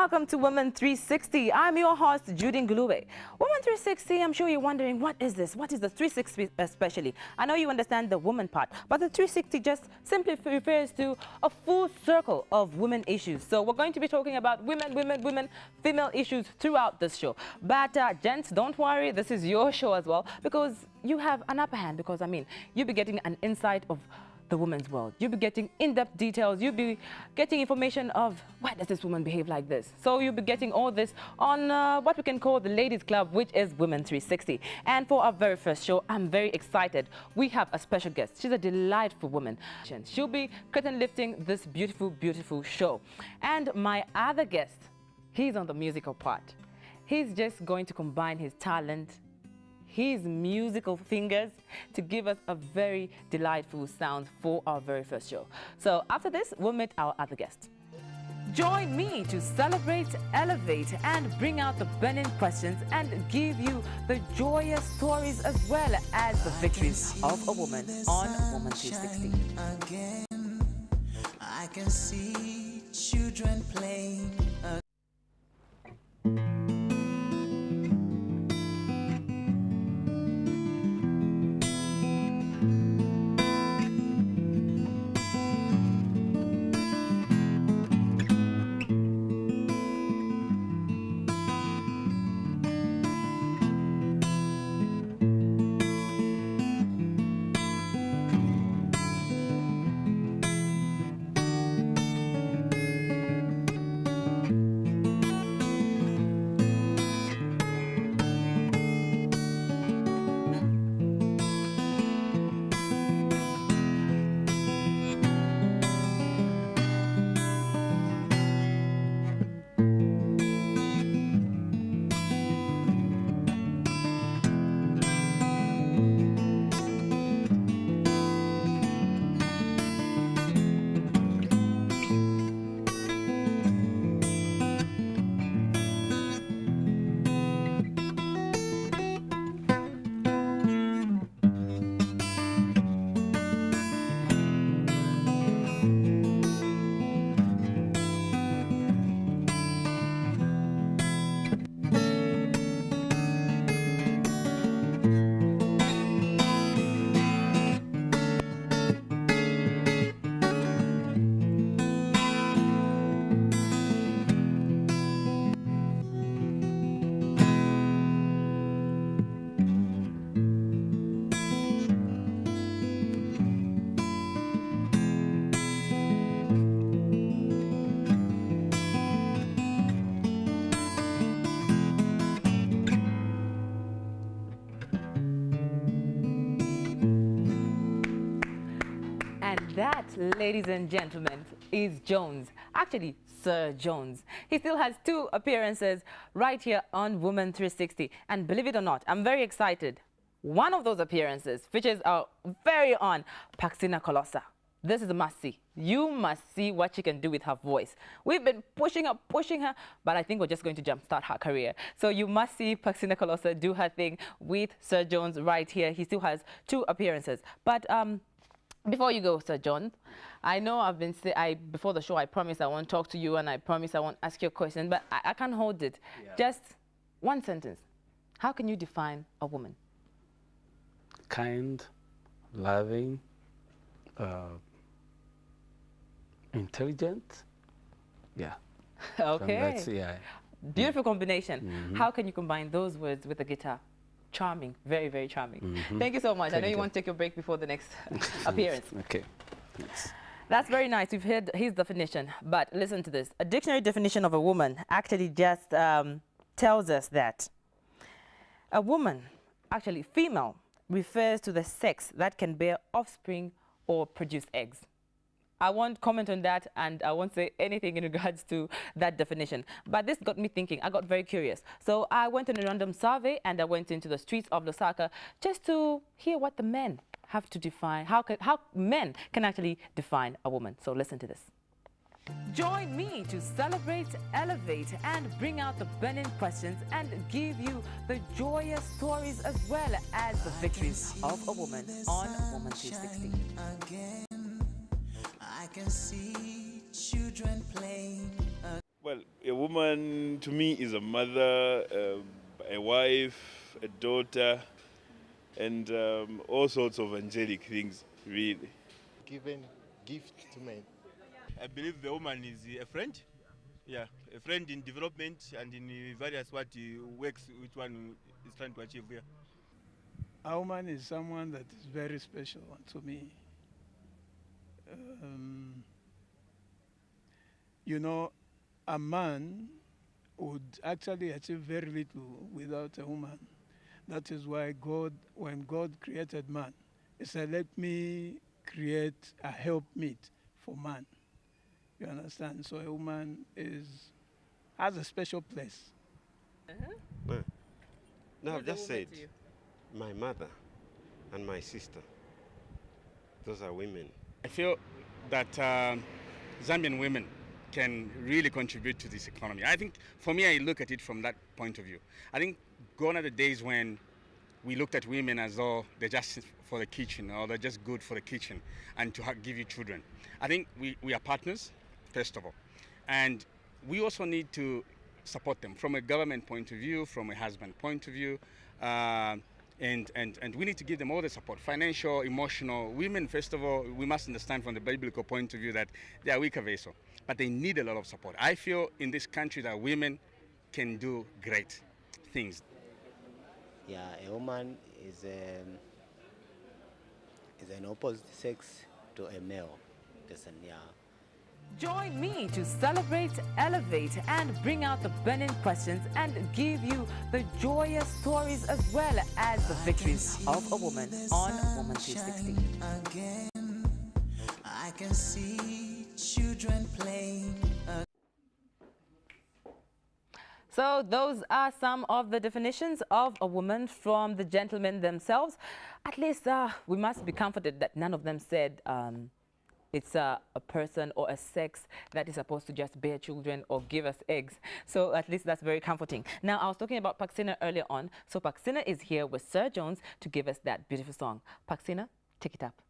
Welcome to Women 360. I'm your host, Judy Ngulube. Women 360, I'm sure you're wondering, what is this? What is the 360 especially? I know you understand the woman part, but the 360 just simply refers to a full circle of women issues. So we're going to be talking about women, female issues throughout this show. But gents, don't worry, this is your show as well, because you have an upper hand, because I mean, you'll be getting an insight of the woman's world. You'll be getting in-depth details. You'll be getting information of why does this woman behave like this. So you'll be getting all this on what we can call the Ladies Club, which is Women 360. And for our very first show, I'm very excited. We have a special guest. She's a delightful woman. She'll be curtain lifting this beautiful, beautiful show. And my other guest, he's on the musical part. He's just going to combine his talent, his musical fingers, to give us a very delightful sound for our very first show. So after this, we'll meet our other guest. Join me to celebrate, elevate, and bring out the burning questions and give you the joyous stories as well as the victories of a woman on Woman 360. Again, I can see children playing. That, ladies and gentlemen, is Jones. Actually, Sir Jones. He still has 2 appearances right here on Woman 360. And believe it or not, I'm very excited. One of those appearances features our very own Paxina Colossa. This is a must-see. You must see what she can do with her voice. We've been pushing her, but I think we're just going to jumpstart her career. So you must see Paxina Colossa do her thing with Sir Jones right here. He still has 2 appearances. But before you go, Sir John, I know before the show I promised I won't talk to you and I promised I won't ask you a question, but I can't hold it. Yeah. Just one sentence. How can you define a woman? Kind, loving, intelligent. Yeah. Okay. Yeah. Beautiful combination. Mm-hmm. How can you combine those words with the guitar? Charming, very, very charming. Mm-hmm. Thank you so much. I know you want to take your break before the next appearance. Okay. Thanks. That's very nice. We've heard his definition, but listen to this. A dictionary definition of a woman actually just tells us that a woman, actually female, refers to the sex that can bear offspring or produce eggs. I won't comment on that, and I won't say anything in regards to that definition. But this got me thinking. I got very curious. So I went on a random survey, and I went into the streets of Lusaka just to hear what the men have to define, how men can actually define a woman. So listen to this. Join me to celebrate, elevate, and bring out the burning questions and give you the joyous stories as well as the victories of a woman on Woman 360. Again, I can see children playing. Well, a woman to me is a mother, a wife, a daughter, and all sorts of angelic things, really. Given gift to men. I believe the woman is a friend. Yeah, a friend in development and in various works which one is trying to achieve here. A woman is someone that is very special to me. Um, you know, a man would actually achieve very little without a woman. That is why God, when God created man, He said, "Let me create a helpmeet for man." You understand? So a woman has a special place. No, I've just said my mother and my sister. Those are women. I feel that Zambian women can really contribute to this economy. I think, for me, I look at it from that point of view. I think gone are the days when we looked at women as though they're just for the kitchen or they're just good for the kitchen and to give you children. I think we are partners, first of all. And we also need to support them from a government point of view, from a husband point of view. And we need to give them all the support, financial, emotional. Women, first of all, we must understand from the biblical point of view that they are weaker vessel, but they need a lot of support. I feel in this country that women can do great things. Yeah, a woman is an opposite sex to a male person. Yeah. Join me to celebrate, elevate, and bring out the burning questions and give you the joyous stories as well as the victories of a woman on Woman 360. Again, I can see children playing. So those are some of the definitions of a woman from the gentlemen themselves. At least we must be comforted that none of them said it's a person or a sex that is supposed to just bear children or give us eggs. So at least that's very comforting. Now, I was talking about Paxina earlier on. So Paxina is here with Sir Jones to give us that beautiful song. Paxina, take it up.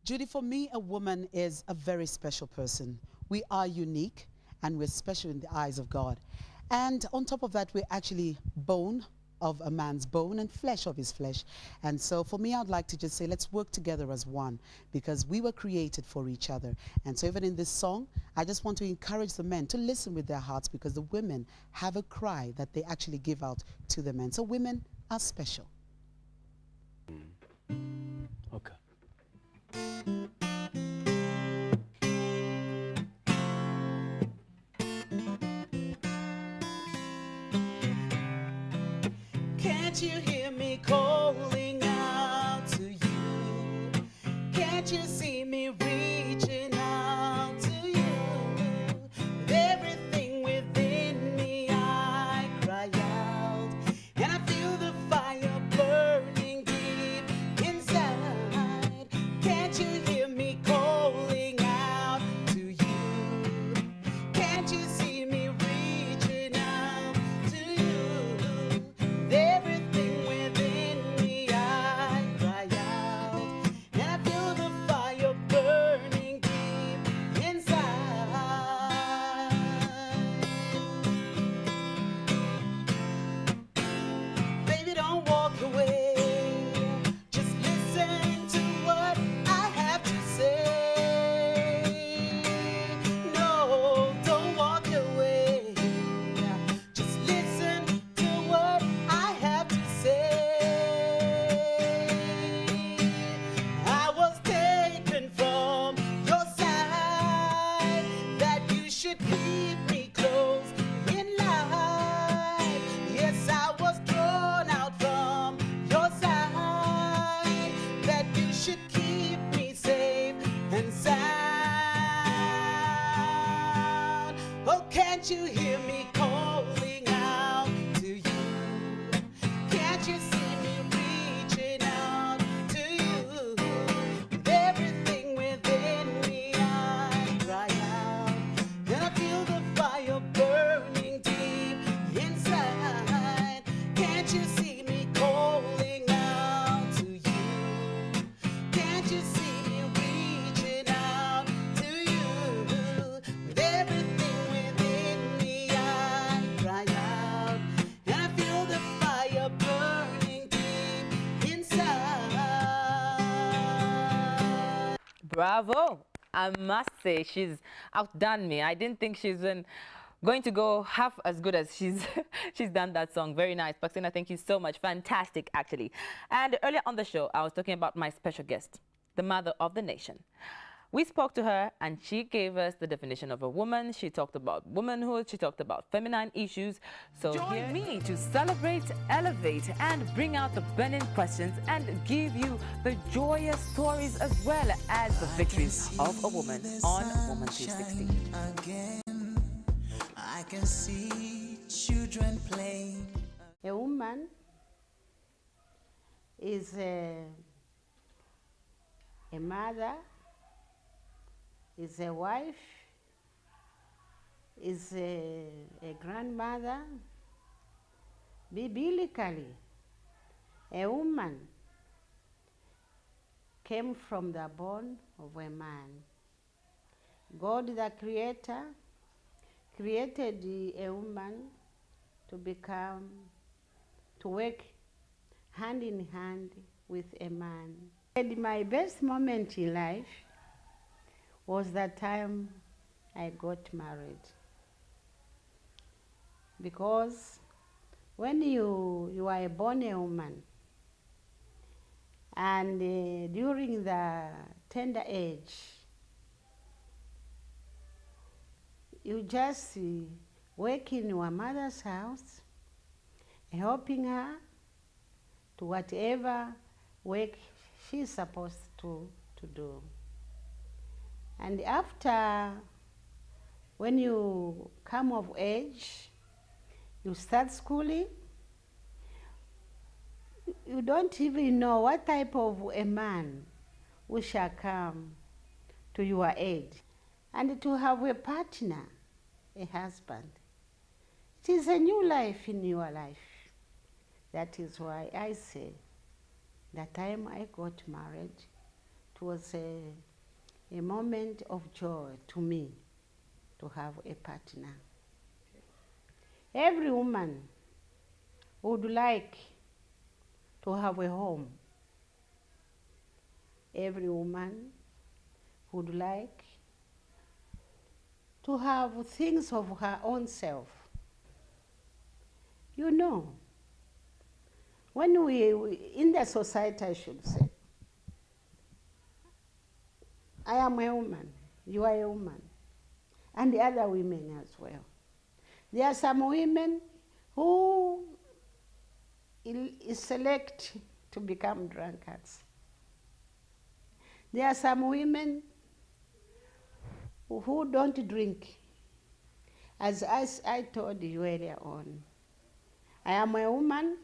Judy, for me, a woman is a very special person. We are unique and we're special in the eyes of God. And on top of that, we're actually bone of a man's bone and flesh of his flesh. And so for me, I'd like to just say, let's work together as one, because we were created for each other. And so even in this song, I just want to encourage the men to listen with their hearts, because the women have a cry that they actually give out to the men. So women are special. Okay. Can't you hear me calling out to you? Can't you see me reaching out to you? With everything within me, I cry out, and I feel the fire burning deep inside. Can't you hear me calling out to you? Can't you see me reaching out to you? Everything within me, I cry out, and I feel the fire burning deep Bravo. I must say she's outdone me. I didn't think she's going to go half as good as she's she's done that song. Very nice. Paxina, thank you so much. Fantastic, actually. And earlier on the show, I was talking about my special guest, the mother of the nation. We spoke to her and she gave us the definition of a woman. She talked about womanhood. She talked about feminine issues. So join me to celebrate, elevate, and bring out the burning questions and give you the joyous stories as well as the victories of a woman on Woman 360. Again, I can see children playing. A woman is a mother, is a wife, is a grandmother. Biblically, a woman came from the bone of a man. God, the Creator, created a woman to work hand in hand with a man. And my best moment in life was the time I got married. Because when you are born a woman, and during the tender age, you just work in your mother's house, helping her to whatever work she's supposed to do. And after, when you come of age, you start schooling, you don't even know what type of a man who shall come to your aid. And to have a partner, a husband, it is a new life in your life. That is why I say, the time I got married, it was a moment of joy to me to have a partner. Every woman would like to have a home. Every woman would like to have things of her own self. You know, when we in the society, I should say, I am a woman, you are a woman, and the other women as well. There are some women who select to become drunkards. There are some women who don't drink. As I told you earlier on, I am a woman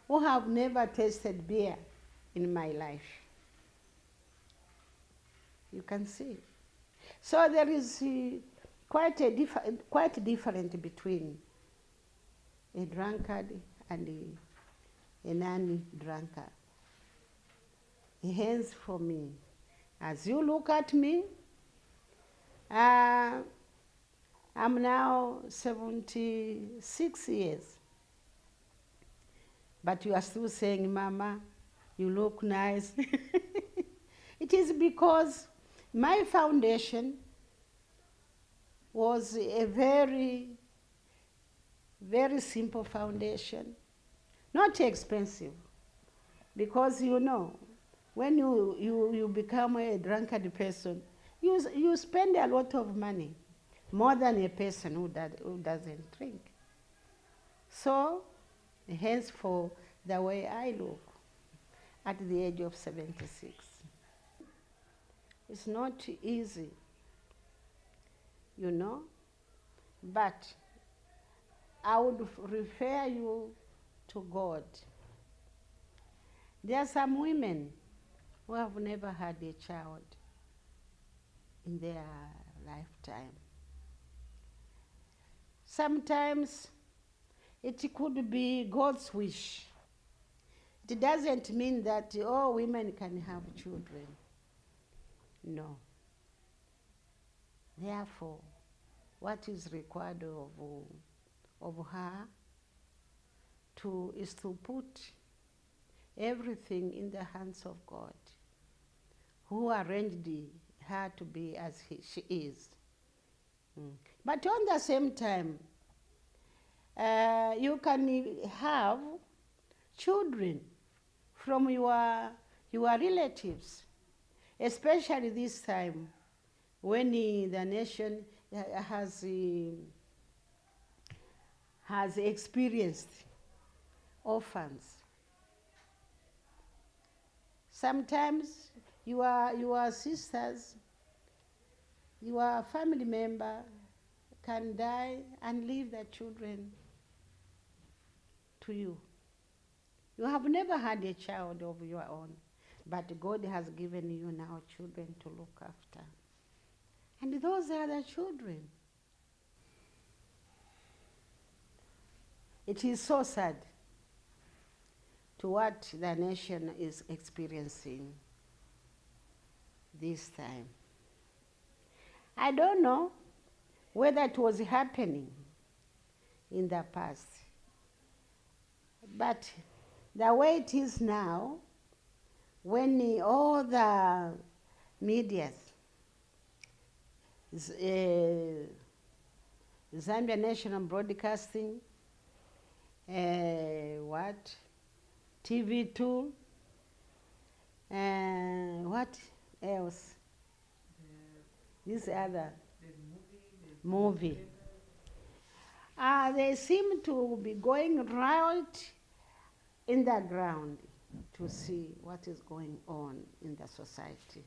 who have never tasted beer in my life. You can see. So there is quite different between a drunkard and a non-drunkard. Hence for me, as you look at me, I'm now 76 years. But you are still saying, Mama, you look nice. It is because my foundation was a very, very simple foundation, not expensive. Because you know, when you become a drunkard person, you spend a lot of money, more than a person who doesn't drink. So, hence for the way I look at the age of 76. It's not easy, you know, but I would refer you to God. There are some women who have never had a child in their lifetime. Sometimes it could be God's wish. It doesn't mean that all women can have children. No. Therefore, what is required of her is to put everything in the hands of God, who arranged her to be as she is. But on the same time, you can have children from your relatives, especially this time when the nation has experienced orphans. Sometimes your sisters, your family member can die and leave their children to you. You have never had a child of your own, but God has given you now children to look after. And those are the children. It is so sad to what the nation is experiencing this time. I don't know whether it was happening in the past, but the way it is now, when all the media, Zambia National Broadcasting, TV2, what else? This other movie. They seem to be going right in the ground to see what is going on in the society.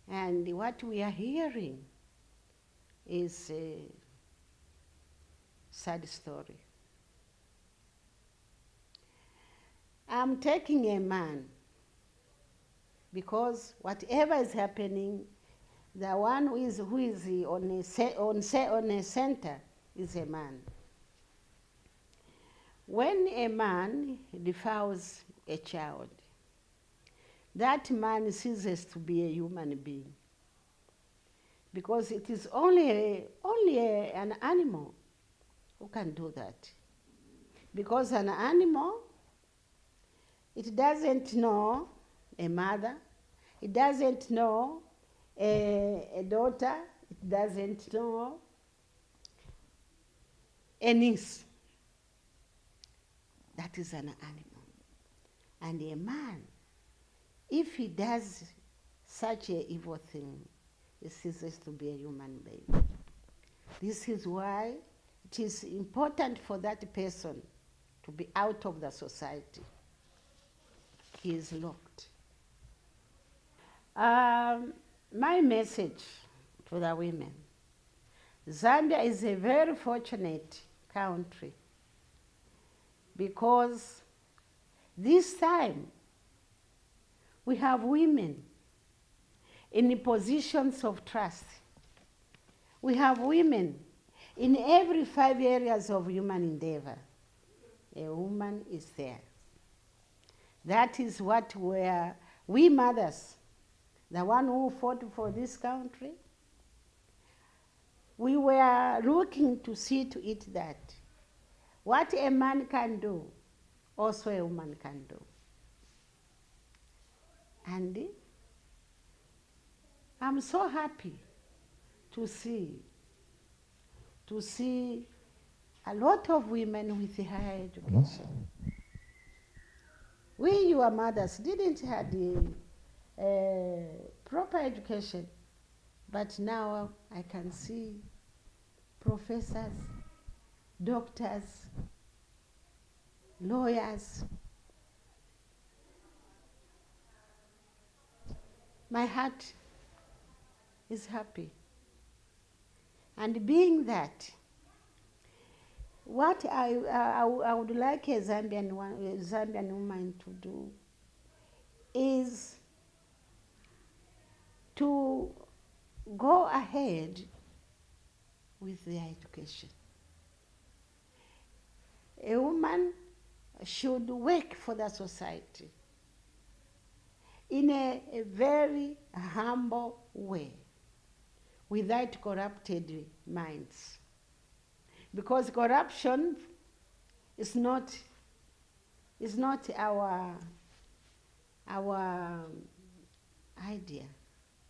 And what we are hearing is a sad story. I'm taking a man because whatever is happening, the one who is on a center is a man. When a man defiles a child, that man ceases to be a human being, because it is only an animal who can do that. Because an animal, it doesn't know a mother, it doesn't know a daughter, it doesn't know a niece. That is an animal. And a man, if he does such an evil thing, he ceases to be a human being. This is why it is important for that person to be out of the society. He is locked. My message to the women: Zambia is a very fortunate country, because this time we have women in positions of trust. We have women in every 5 areas of human endeavor. A woman is there. That is what we mothers, the one who fought for this country, we were looking to see to it that what a man can do, also a woman can do. And I'm so happy to see a lot of women with higher education. We, your mothers, didn't have the proper education, but now I can see professors, doctors, lawyers. My heart is happy. And being that, what I would like a Zambian woman to do is to go ahead with their education. A woman should work for the society in a very humble way, without corrupted minds. Because corruption is not our idea.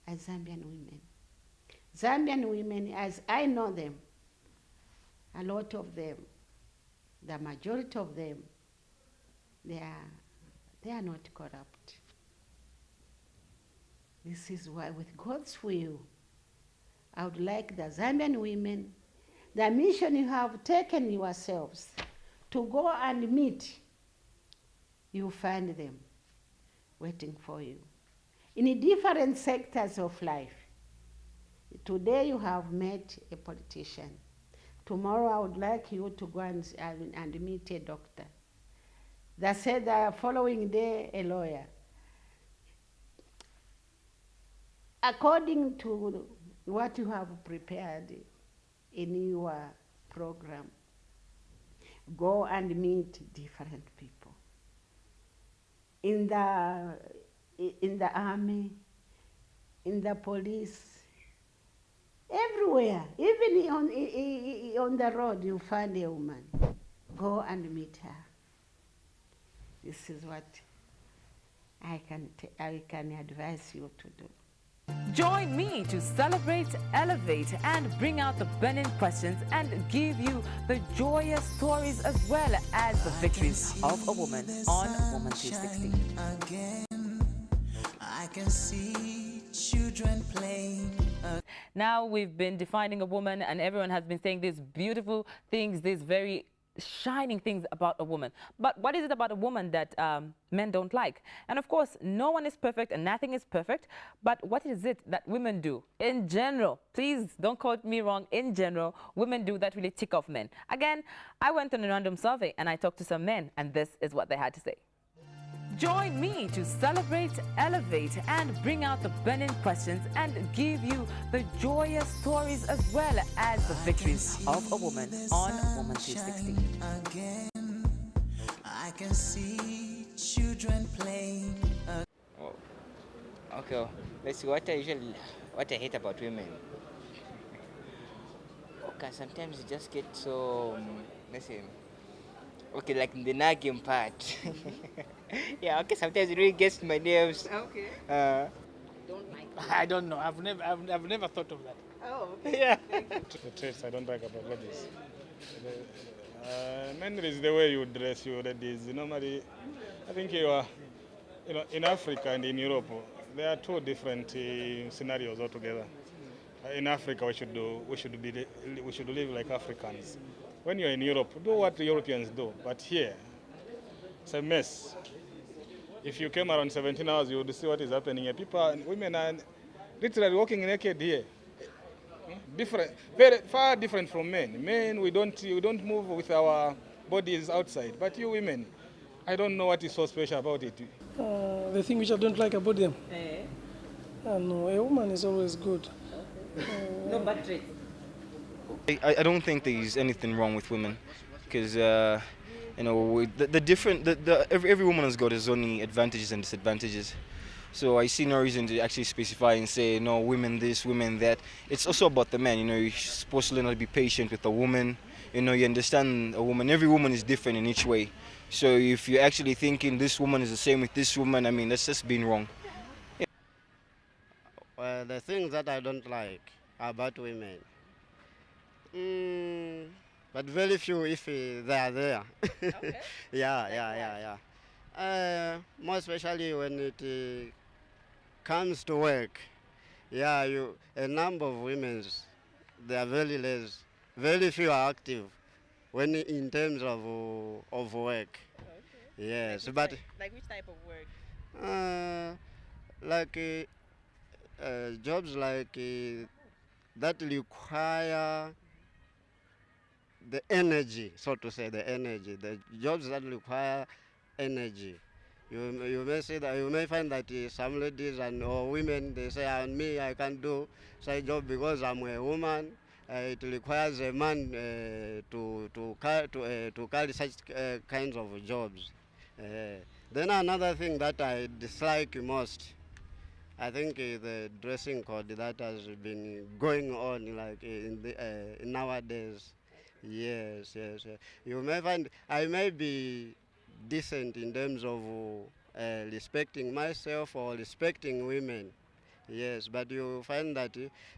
as Zambian women. Zambian women, as I know them, a lot of them, the majority of them, they are not corrupt. This is why, with God's will, I would like the Zambian women, the mission you have taken yourselves to go and meet, you find them waiting for you in different sectors of life. Today you have met a politician. Tomorrow I would like you to go and meet a doctor. The following day, a lawyer. According to what you have prepared in your program, go and meet different people. In the army, in the police, everywhere, even on the road, you find a woman. Go and meet her. This is what I can advise you to do. Join me to celebrate, elevate, and bring out the burning questions and give you the joyous stories as well as the victories of a woman on Woman 360. Again, I can see children playing. Now we've been defining a woman, and everyone has been saying these beautiful things, these very shining things about a woman. But what is it about a woman that men don't like? And of course, no one is perfect and nothing is perfect. But what is it that women do in general? Please don't quote me wrong. In general, women do that really tick off men. Again, I went on a random survey and I talked to some men, and this is what they had to say. Join me to celebrate, elevate, and bring out the burning questions and give you the joyous stories as well as the victories of a woman on Woman 360. Again, I can see children playing. Oh, okay. Let's see what I hate about women. Okay, sometimes you just get so let's say. Okay, like the nagging part. Yeah, okay, sometimes it really gets to my nerves. Okay. Don't like it. I don't know. I've never thought of that. Oh, okay. Yeah. The traits I don't like about ladies. Mainly is the way you dress, you ladies. Normally, I think you are, in Africa and in Europe, there are two different scenarios altogether. In Africa, we should live like Africans. When you're in Europe, do what the Europeans do. But here, it's a mess. If you came around 17 hours, you would see what is happening here. Women are literally walking naked here. Different, very far different from men. Men, we don't move with our bodies outside. But you women, I don't know what is so special about it. The thing which I don't like about them. No, a woman is always good. No bad traits. I don't think there's anything wrong with women, because every woman has got its own advantages and disadvantages. So I see no reason to actually specify and say no, women this, women that. It's also about the man. You're supposed to learn how to be patient with a woman. You understand a woman. Every woman is different in each way. So if you're actually thinking this woman is the same with this woman, I mean that's just being wrong. Yeah. Well, the things that I don't like about women. But very few if they are there. Okay. Yeah. More especially when it comes to work. Yeah, a number of women, they are very less. Very few are active when in terms of work. Okay. Yes, like which type of work? Like jobs like that require the energy, so to say, the jobs that require energy. You may say that you may find that some ladies or women, they say, me, I can't do such job because I'm a woman. It requires a man to carry such kinds of jobs. Then another thing that I dislike most, I think the dressing code that has been going on like nowadays. Yes. You may find I may be decent in terms of respecting myself or respecting women. Yes, but you find that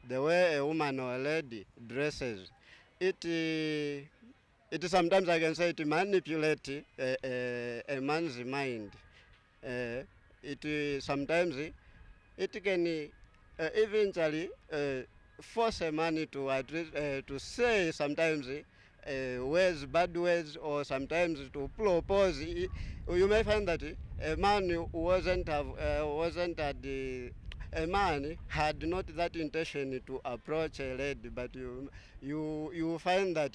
the way a woman or a lady dresses, it sometimes I can say it manipulates a man's mind. Sometimes it can eventually force a man to at least to say sometimes words, bad words, or sometimes to propose. You may find that a man who wasn't at the a man had not that intention to approach a lady, but you find that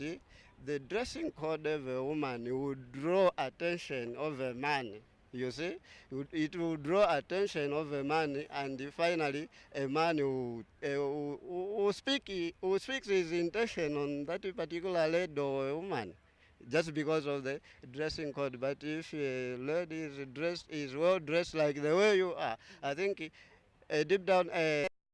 the dressing code of a woman would draw attention of a man. You see, it will draw attention of a man, and finally, a man who speaks his intention on that particular lady or a woman, just because of the dressing code. But if a lady is well dressed like the way you are, I think deep down.